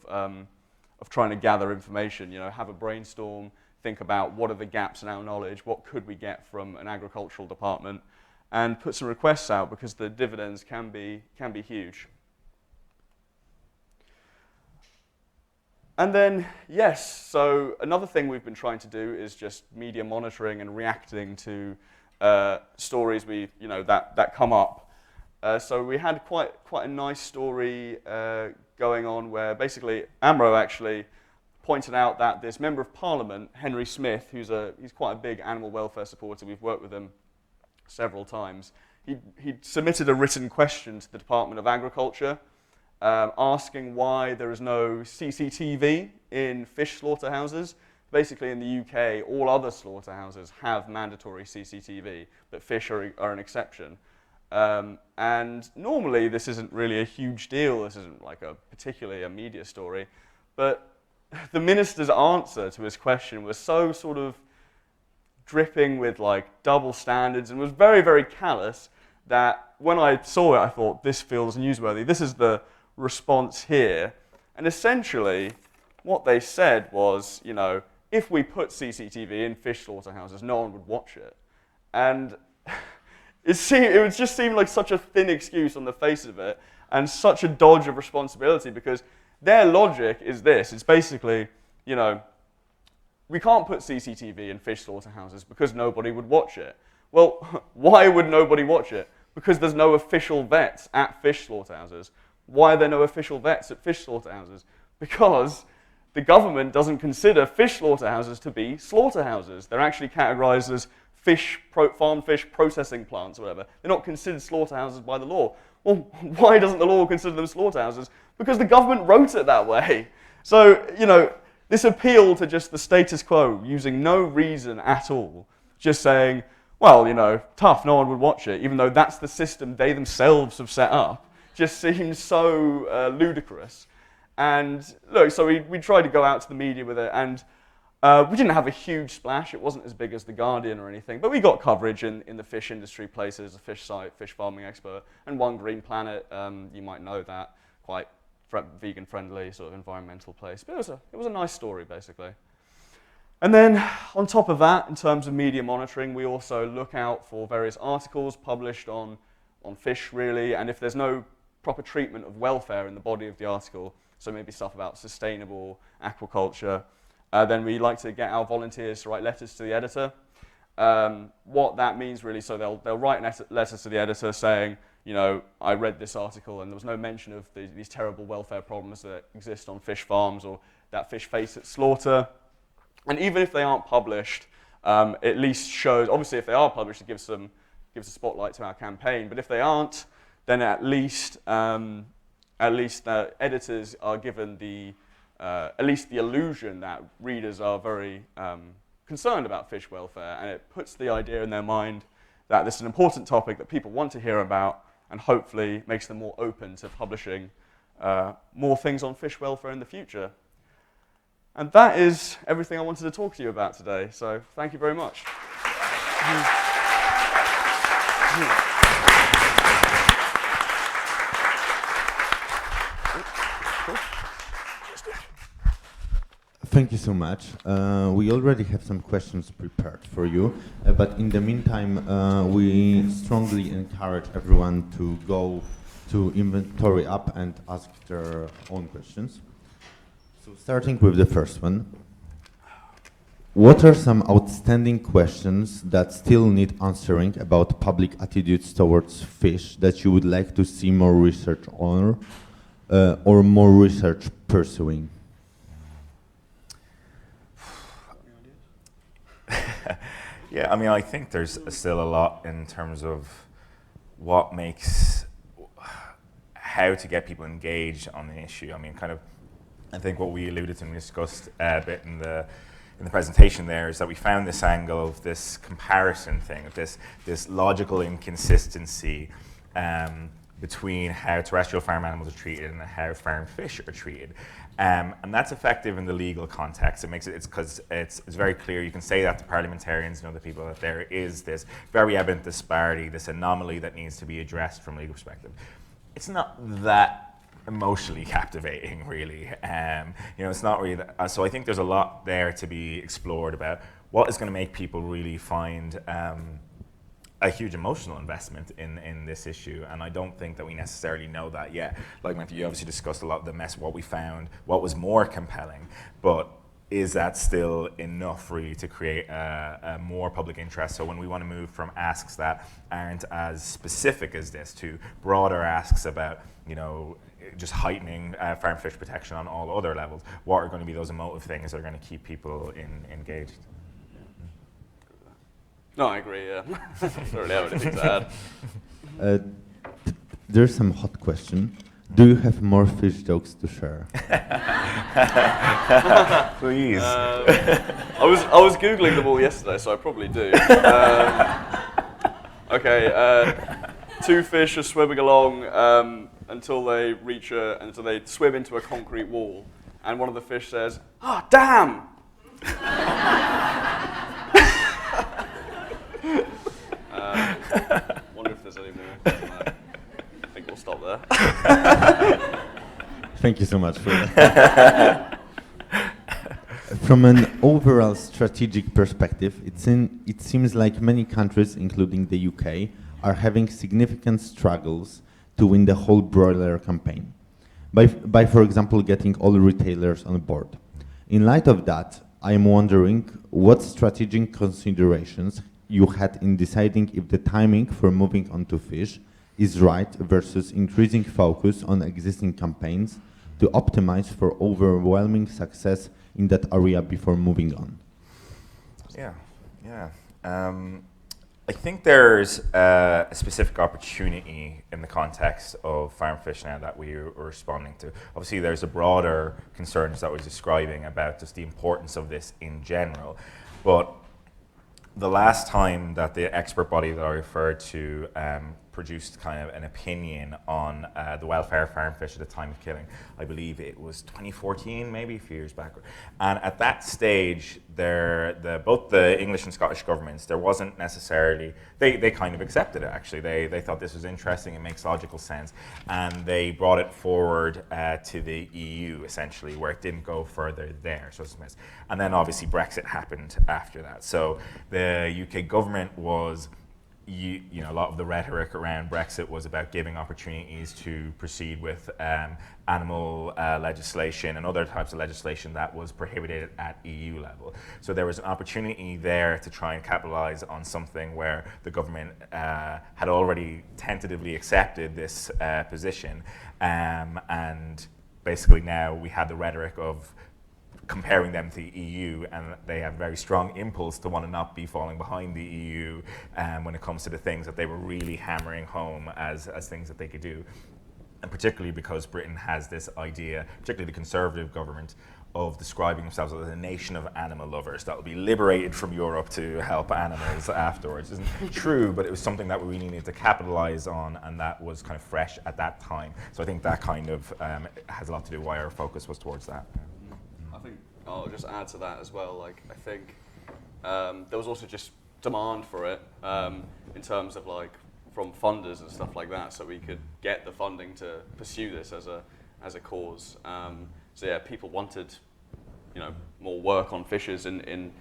trying to gather information. Have a brainstorm, think about what are the gaps in our knowledge, what could we get from an agricultural department, and put some requests out, because the dividends can be huge. And then, yes, so another thing we've been trying to do is just media monitoring and reacting to stories that come up. So we had quite a nice story going on where basically Amro actually pointed out that this member of Parliament, Henry Smith, he's quite a big animal welfare supporter, we've worked with him several times, he submitted a written question to the Department of Agriculture asking why there is no CCTV in fish slaughterhouses. Basically, in the UK, all other slaughterhouses have mandatory CCTV, but fish are an exception. And normally, this isn't really a huge deal. This isn't like particularly a media story. But the minister's answer to his question was so sort of dripping with like double standards and was very, very callous that when I saw it, I thought, this feels newsworthy. This is the response here. And essentially, what they said was, you know, if we put CCTV in fish slaughterhouses, no one would watch it. And it would just seem like such a thin excuse on the face of it and such a dodge of responsibility, because their logic is this. It's basically, you know, we can't put CCTV in fish slaughterhouses because nobody would watch it. Well, why would nobody watch it? Because there's no official vets at fish slaughterhouses. Why are there no official vets at fish slaughterhouses? Because the government doesn't consider fish slaughterhouses to be slaughterhouses. They're actually categorized as farm fish processing plants or whatever. They're not considered slaughterhouses by the law. Well, why doesn't the law consider them slaughterhouses? Because the government wrote it that way. So, you know, this appeal to just the status quo, using no reason at all, just saying, well, you know, tough, no one would watch it, even though that's the system they themselves have set up, just seems so ludicrous. And look, so we tried to go out to the media with it, and we didn't have a huge splash. It wasn't as big as The Guardian or anything, but we got coverage in the fish industry places, a fish site, Fish Farming Expert, and One Green Planet. You might know that, quite vegan-friendly, sort of environmental place. But it was a nice story, basically. And then, on top of that, in terms of media monitoring, we also look out for various articles published on fish, really, and if there's no proper treatment of welfare in the body of the article, so maybe stuff about sustainable aquaculture, then we like to get our volunteers to write letters to the editor. What that means really, so they'll write letters to the editor saying, you know, I read this article and there was no mention of these terrible welfare problems that exist on fish farms or that fish face at slaughter. And even if they aren't published, at least shows, obviously if they are published, it gives a spotlight to our campaign, but if they aren't, then at least editors are given at least the illusion that readers are very concerned about fish welfare, and it puts the idea in their mind that this is an important topic that people want to hear about, and hopefully makes them more open to publishing more things on fish welfare in the future. And that is everything I wanted to talk to you about today, so thank you very much. Thank you so much. We already have some questions prepared for you, but in the meantime, we strongly encourage everyone to go to Inventory app and ask their own questions. So starting with the first one. What are some outstanding questions that still need answering about public attitudes towards fish that you would like to see more research on, or more research pursuing? Yeah, I mean, I think there's still a lot in terms of how to get people engaged on the issue. I mean, I think what we alluded to and discussed a bit in the presentation there is that we found this angle of this comparison thing, of this logical inconsistency between how terrestrial farm animals are treated and how farm fish are treated. And that's effective in the legal context. It's because it's very clear. You can say that to parliamentarians and other people that there is this very evident disparity, this anomaly that needs to be addressed from a legal perspective. It's not that emotionally captivating, really. It's not really that. So I think there's a lot there to be explored about what is going to make people really find a huge emotional investment in this issue, and I don't think that we necessarily know that yet. Like Matthew, you obviously discussed a lot of the mess, what we found, what was more compelling, but is that still enough really to create a more public interest? So when we want to move from asks that aren't as specific as this to broader asks about, just heightening farm fish protection on all other levels. What are going to be those emotive things that are going to keep people engaged? No, I agree, yeah. Don't really have anything to add. There's some hot question. Do you have more fish jokes to share? Please. I was Googling them all yesterday, so I probably do. Two fish are swimming along until they swim into a concrete wall, and one of the fish says, "Ah, damn!" Wonder if there's any more. I think we'll stop there. Thank you so much for that. From an overall strategic perspective, it seems like many countries, including the UK, are having significant struggles to win the whole broiler campaign, by for example, getting all retailers on board. In light of that, I am wondering what strategic considerations you had in deciding if the timing for moving on to fish is right versus increasing focus on existing campaigns to optimize for overwhelming success in that area before moving on. I think there's a specific opportunity in the context of farm fish now that we are responding to. Obviously, there's a broader concerns that I was describing about just the importance of this in general, but the last time that the expert body that I referred to produced kind of an opinion on the welfare of farm fish at the time of killing, I believe it was 2014, maybe a few years back. And at that stage, both the English and Scottish governments, there wasn't necessarily, they kind of accepted it actually. They thought this was interesting, it makes logical sense, and they brought it forward to the EU essentially, where it didn't go further there. So it's a mess. And then obviously Brexit happened after that. So the UK government was, a lot of the rhetoric around Brexit was about giving opportunities to proceed with animal legislation and other types of legislation that was prohibited at EU level. So there was an opportunity there to try and capitalize on something where the government had already tentatively accepted this position, and basically now we had the rhetoric of comparing them to the EU, and they have very strong impulse to want to not be falling behind the EU when it comes to the things that they were really hammering home as things that they could do. And particularly because Britain has this idea, particularly the Conservative government, of describing themselves as a nation of animal lovers that will be liberated from Europe to help animals afterwards. Isn't true, but it was something that we really needed to capitalize on, and that was kind of fresh at that time. So I think that kind of has a lot to do why our focus was towards that. I think I'll just add to that as well. Like, I think there was also just demand for it in terms of like from funders and stuff like that, so we could get the funding to pursue this as a cause. So yeah, people wanted, more work on fishes in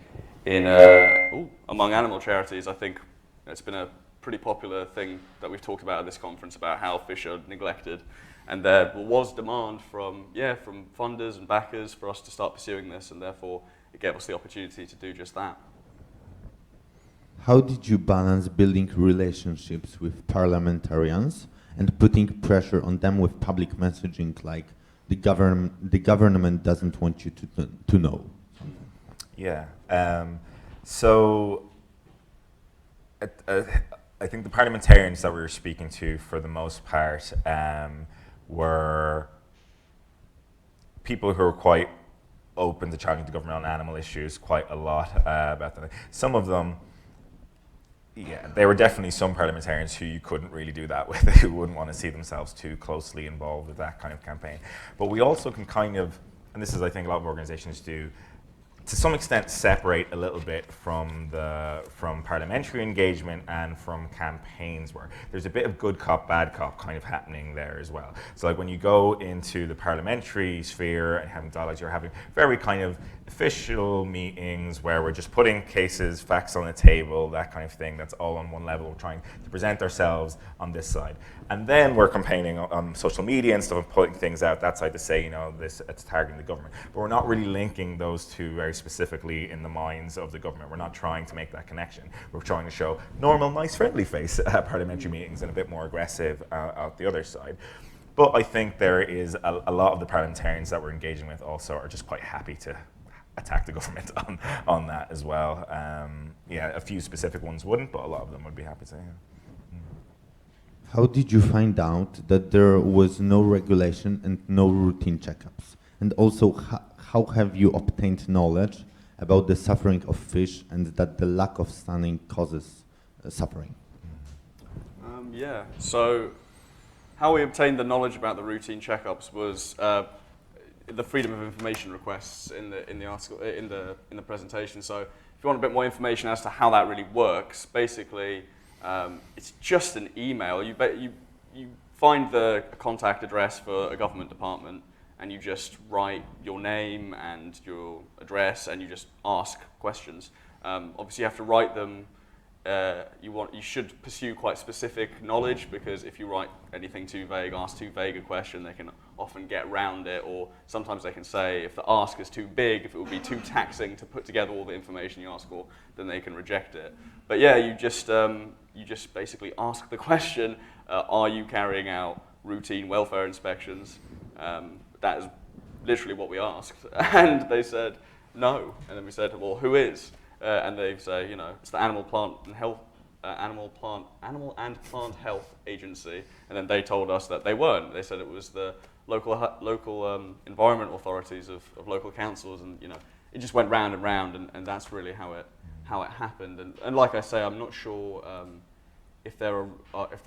among animal charities. I think it's been a pretty popular thing that we've talked about at this conference about how fish are neglected. And there was demand from funders and backers for us to start pursuing this, and therefore it gave us the opportunity to do just that. How did you balance building relationships with parliamentarians and putting pressure on them with public messaging like the government doesn't want you to know? Yeah. So I think the parliamentarians that we were speaking to, for the most part, were people who were quite open to challenging the government on animal issues quite a lot about that. Some of them, there were definitely some parliamentarians who you couldn't really do that with, who wouldn't want to see themselves too closely involved with that kind of campaign. But we also can kind of, and this is I think a lot of organizations do, to some extent separate a little bit from parliamentary engagement and from campaigns work. There's a bit of good cop, bad cop kind of happening there as well. So like when you go into the parliamentary sphere and having dialogues, you're having very kind of official meetings where we're just putting cases, facts on the table, that kind of thing. That's all on one level. We're trying to present ourselves on this side. And then we're campaigning on social media and stuff and putting things out that side to say, this it's targeting the government. But we're not really linking those two very specifically in the minds of the government. We're not trying to make that connection. We're trying to show normal, nice, friendly face at parliamentary meetings and a bit more aggressive out the other side. But I think there is a lot of the parliamentarians that we're engaging with also are just quite happy to attack the government on that as well. Yeah, a few specific ones wouldn't, but a lot of them would be happy to. Yeah. How did you find out that there was no regulation and no routine checkups? And also, how have you obtained knowledge about the suffering of fish and that the lack of stunning causes suffering? Yeah, so how we obtained the knowledge about the routine checkups was the freedom of information requests in the article in the presentation. So if you want a bit more information as to how that really works, basically it's just an email. You find the contact address for a government department, and you just write your name and your address, and you just ask questions. Obviously, you have to write them. You should pursue quite specific knowledge, because if you write anything too vague, ask too vague a question, they can often get around it, or sometimes they can say if the ask is too big, if it would be too taxing to put together all the information you ask for, then they can reject it. But yeah, you just basically ask the question, are you carrying out routine welfare inspections? That is literally what we asked, and they said no, and then we said, well, who is? And they say, it's the Animal and Plant Health Agency, and then they told us that they weren't. They said it was the local environment authorities of local councils, and it just went round and round, and that's really how it happened. And like I say, I'm not sure if there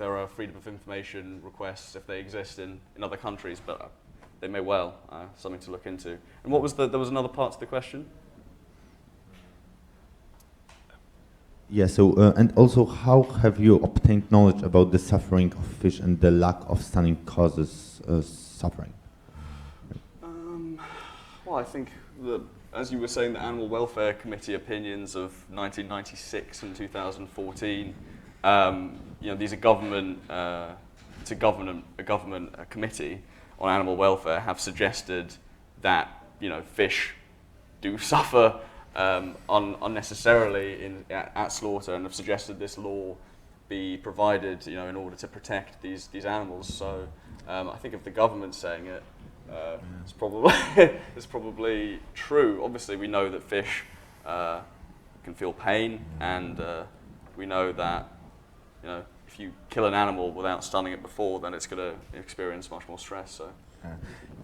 are freedom of information requests, if they exist in other countries, but they may well. Something to look into. And what was there was another part to the question? Yeah, so, and also, how have you obtained knowledge about the suffering of fish and the lack of stunning causes suffering? Well, I think, as you were saying, the Animal Welfare Committee opinions of 1996 and 2014, these are government, it's a government committee on animal welfare, have suggested that, fish do suffer unnecessarily at slaughter, and have suggested this law be provided, in order to protect these animals. So I think if the government's saying it, it's probably true. Obviously, we know that fish can feel pain, and we know that if you kill an animal without stunning it before, then it's going to experience much more stress. So.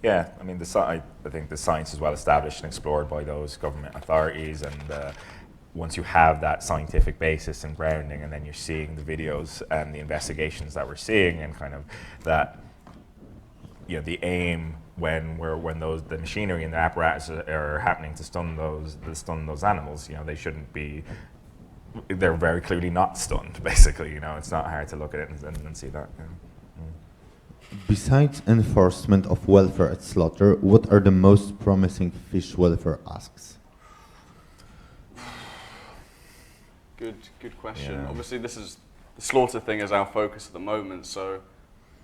Yeah, I mean, I think the science is well established and explored by those government authorities, and once you have that scientific basis and grounding, and then you're seeing the videos and the investigations that we're seeing, and kind of that, the aim when the machinery and the apparatus are happening to stun those animals, they shouldn't be. They're very clearly not stunned. Basically, it's not hard to look at it and see that. Besides enforcement of welfare at slaughter, what are the most promising fish welfare asks? Good question. Yeah. Obviously, the slaughter thing is our focus at the moment, so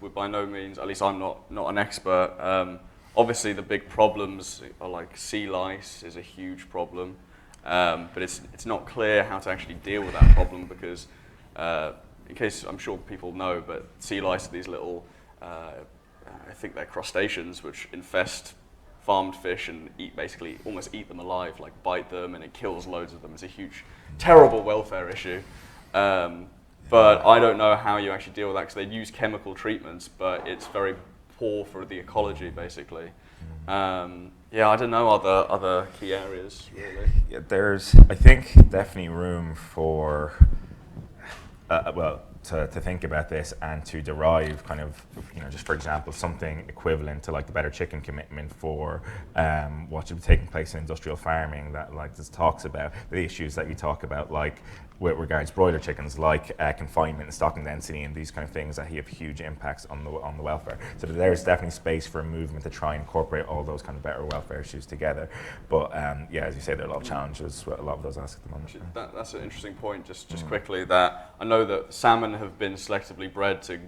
we're by no means, at least I'm not an expert. Obviously, the big problems are like sea lice is a huge problem, but it's not clear how to actually deal with that problem, because, in case I'm sure people know, but sea lice are these little, I think they're crustaceans which infest farmed fish and basically almost eat them alive, like bite them, and it kills loads of them. It's a huge, terrible welfare issue. But I don't know how you actually deal with that, because they use chemical treatments, but it's very poor for the ecology, basically. Yeah, I don't know other key areas, really. Yeah, there's, I think, definitely room for, to think about this and to derive kind of, just for example, something equivalent to like the Better Chicken Commitment for what should be taking place in industrial farming, that like this talks about the issues that you talk about, like with regards to broiler chickens, like confinement and stocking density and these kind of things that have huge impacts on the welfare. So there's definitely space for a movement to try and incorporate all those kind of better welfare issues together. But yeah, as you say, there are a lot of challenges with a lot of those aspects at the moment. That's an interesting point, just quickly, that I know that salmon have been selectively bred to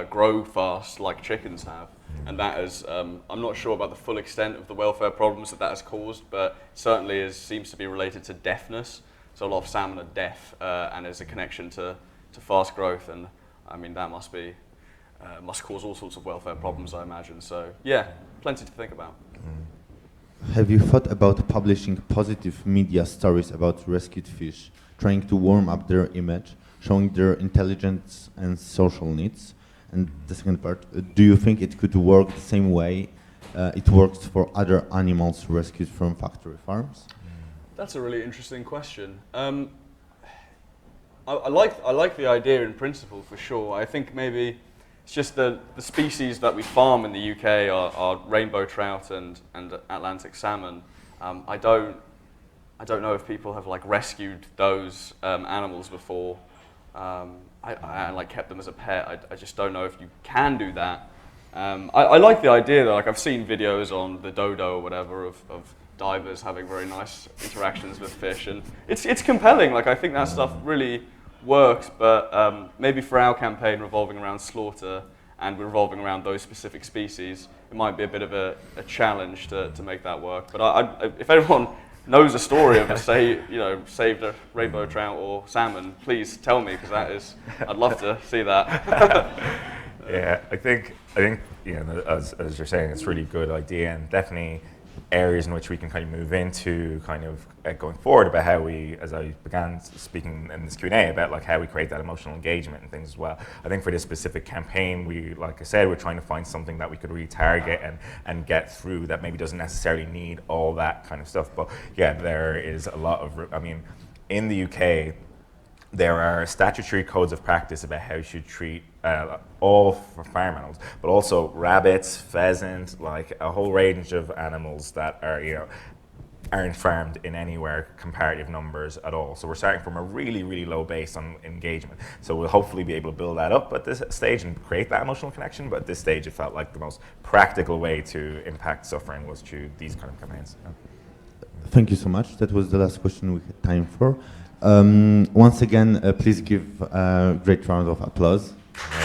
grow fast like chickens have. And that is, I'm not sure about the full extent of the welfare problems that has caused, but certainly seems to be related to deafness. So a lot of salmon are deaf, and there's a connection to fast growth, and I mean that must be must cause all sorts of welfare problems, I imagine. So yeah, plenty to think about. Have you thought about publishing positive media stories about rescued fish, trying to warm up their image, showing their intelligence and social needs? And the second part, do you think it could work the same way it works for other animals rescued from factory farms? That's a really interesting question. I like the idea in principle for sure. I think maybe it's just the species that we farm in the UK are rainbow trout and Atlantic salmon. I don't know if people have like rescued those animals before. I like kept them as a pet. I just don't know if you can do that. I like the idea though. Like I've seen videos on the dodo or whatever of divers having very nice interactions with fish, and it's compelling. Like I think that stuff really works, but maybe for our campaign revolving around slaughter and revolving around those specific species, it might be a bit of a challenge to make that work. But if anyone knows a story of saved a rainbow trout or salmon, please tell me, because I'd love to see that. Yeah, I think as you're saying, it's a really good idea, and definitely areas in which we can kind of move into kind of going forward about how we, as I began speaking in this Q&A, about like how we create that emotional engagement and things as well. I think for this specific campaign, like I said, we're trying to find something that we could really target and get through that maybe doesn't necessarily need all that kind of stuff. But yeah, there is a lot of, I mean, in the UK, there are statutory codes of practice about how you should treat all for farm animals, but also rabbits, pheasant, like a whole range of animals that are, aren't farmed in anywhere comparative numbers at all. So we're starting from a really, really low base on engagement. So we'll hopefully be able to build that up at this stage and create that emotional connection. But at this stage, it felt like the most practical way to impact suffering was through these kind of campaigns. Thank you so much. That was the last question we had time for. Once again, please give a great round of applause. Yeah.